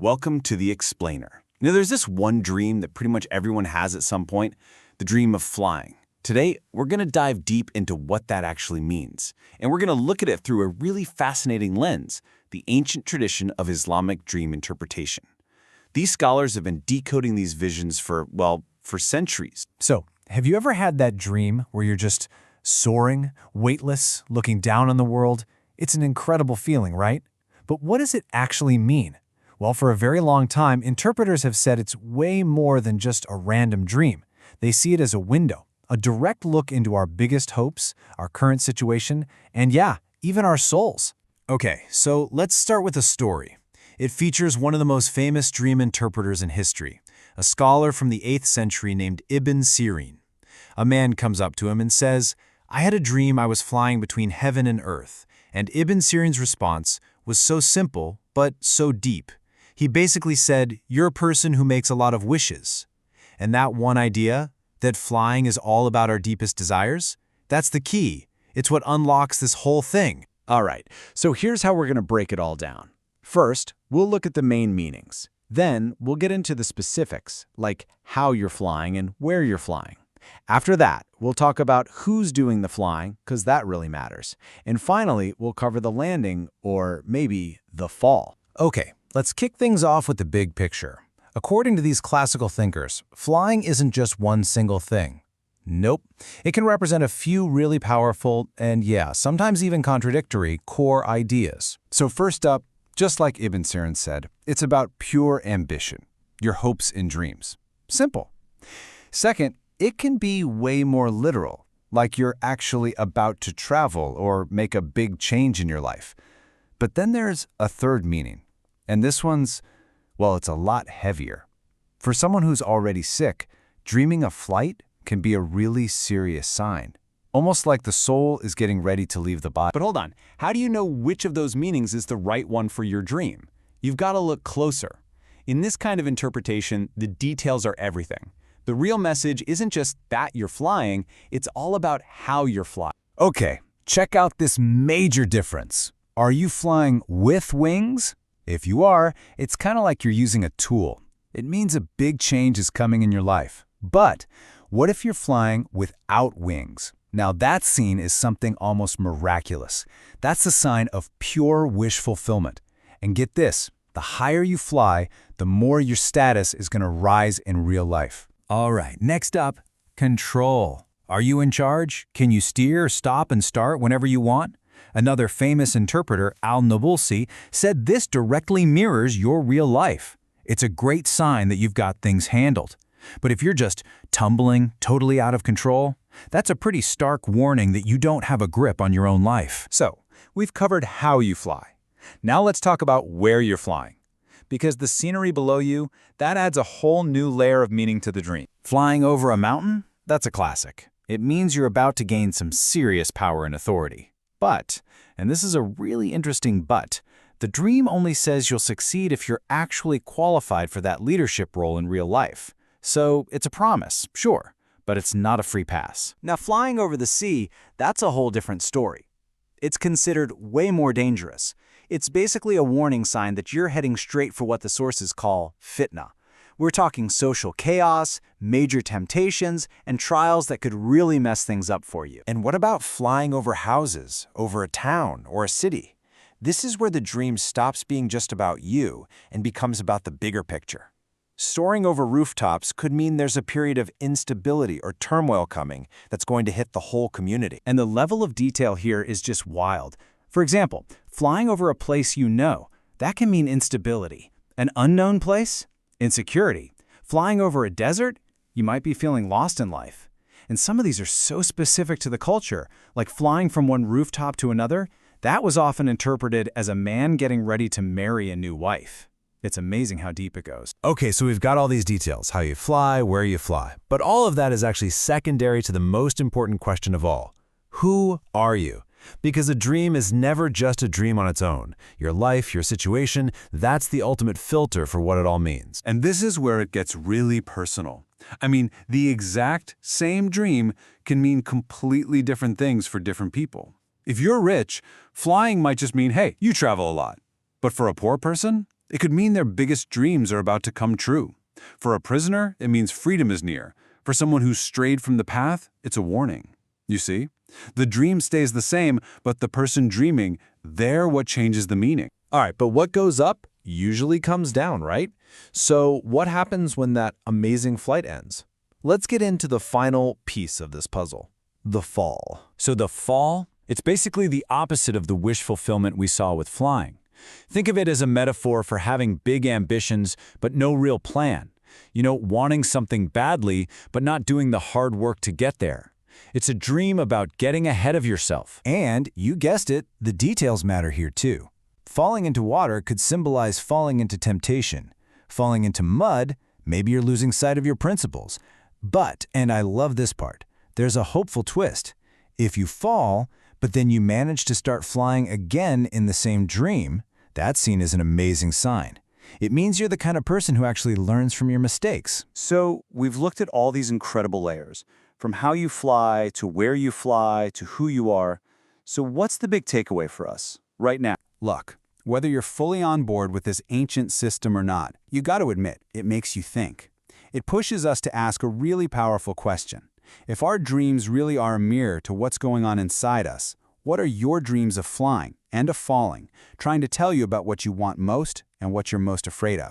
Welcome to The Explainer. There's this one dream that pretty much everyone has at some point, the dream of flying. Today, we're going to dive deep into what that actually means, and we're going to look at it through a really fascinating lens, the ancient tradition of Islamic dream interpretation. These scholars have been decoding these visions for centuries. So, have you ever had that dream where you're just soaring, weightless, looking down on the world? It's an incredible feeling, right? But what does it actually mean? Well, for a very long time, interpreters have said it's way more than just a random dream. They see it as a window, a direct look into our biggest hopes, our current situation, and even our souls. Okay, so let's start with a story. It features one of the most famous dream interpreters in history, a scholar from the 8th century named Ibn Sirin. A man comes up to him and says, "I had a dream I was flying between heaven and earth," and Ibn Sirin's response was so simple, but so deep. He basically said, "You're a person who makes a lot of wishes." And that one idea, that flying is all about our deepest desires, that's the key. It's what unlocks this whole thing. All right, so here's how we're going to break it all down. First, we'll look at the main meanings. Then, we'll get into the specifics, like how you're flying and where you're flying. After that, we'll talk about who's doing the flying, because that really matters. And finally, we'll cover the landing, or maybe the fall. Okay, let's kick things off with the big picture. According to these classical thinkers, flying isn't just one single thing. Nope. It can represent a few really powerful and, sometimes even contradictory core ideas. So first up, just like Ibn Sirin said, it's about pure ambition, your hopes and dreams. Simple. Second, it can be way more literal, like you're actually about to travel or make a big change in your life. But then there's a third meaning, and this one's, it's a lot heavier. For someone who's already sick, dreaming of flight can be a really serious sign, almost like the soul is getting ready to leave the body. But hold on, how do you know which of those meanings is the right one for your dream? You've got to look closer. In this kind of interpretation, the details are everything. The real message isn't just that you're flying, it's all about how you're flying. Okay, check out this major difference. Are you flying with wings? If you are, it's kind of like you're using a tool. It means a big change is coming in your life. But what if you're flying without wings? Now that scene is something almost miraculous. That's a sign of pure wish fulfillment. And get this, the higher you fly, the more your status is going to rise in real life. All right, next up, control. Are you in charge? Can you steer, stop, and start whenever you want? Another famous interpreter, al-Nabulsi, said this directly mirrors your real life. It's a great sign that you've got things handled. But if you're just tumbling, totally out of control, that's a pretty stark warning that you don't have a grip on your own life. So, we've covered how you fly. Now let's talk about where you're flying. Because the scenery below you, that adds a whole new layer of meaning to the dream. Flying over a mountain? That's a classic. It means you're about to gain some serious power and authority. But, and this is a really interesting but, the dream only says you'll succeed if you're actually qualified for that leadership role in real life. So it's a promise, sure, but it's not a free pass. Now, flying over the sea, that's a whole different story. It's considered way more dangerous. It's basically a warning sign that you're heading straight for what the sources call fitna. We're talking social chaos, major temptations, and trials that could really mess things up for you. And what about flying over houses, over a town, or a city? This is where the dream stops being just about you and becomes about the bigger picture. Soaring over rooftops could mean there's a period of instability or turmoil coming that's going to hit the whole community. And the level of detail here is just wild. For example, flying over a place you know, that can mean instability. An unknown place? Insecurity. Flying over a desert? You might be feeling lost in life. And some of these are so specific to the culture, like flying from one rooftop to another, that was often interpreted as a man getting ready to marry a new wife. It's amazing how deep it goes. Okay, so we've got all these details, how you fly, where you fly. But all of that is actually secondary to the most important question of all. Who are you? Because a dream is never just a dream on its own. Your life, your situation, that's the ultimate filter for what it all means. And this is where it gets really personal. I mean, the exact same dream can mean completely different things for different people. If you're rich, flying might just mean, hey, you travel a lot. But for a poor person, It could mean their biggest dreams are about to come true. For a prisoner, it means freedom is near. For someone who's strayed from the path, it's a warning. You see? The dream stays the same, but the person dreaming, they're what changes the meaning. All right, but what goes up usually comes down, right? So what happens when that amazing flight ends? Let's get into the final piece of this puzzle, the fall. So the fall, it's basically the opposite of the wish fulfillment we saw with flying. Think of it as a metaphor for having big ambitions but no real plan. You know, wanting something badly but not doing the hard work to get there. It's a dream about getting ahead of yourself. And, you guessed it, the details matter here too. Falling into water could symbolize falling into temptation. Falling into mud, maybe you're losing sight of your principles. But, and I love this part, there's a hopeful twist. If you fall, but then you manage to start flying again in the same dream, that's seen as an amazing sign. It means you're the kind of person who actually learns from your mistakes. So we've looked at all these incredible layers, from how you fly to where you fly to who you are. So what's the big takeaway for us right now? Look, whether you're fully on board with this ancient system or not, you got to admit, it makes you think. It pushes us to ask a really powerful question. If our dreams really are a mirror to what's going on inside us, what are your dreams of flying and of falling, trying to tell you about what you want most and what you're most afraid of?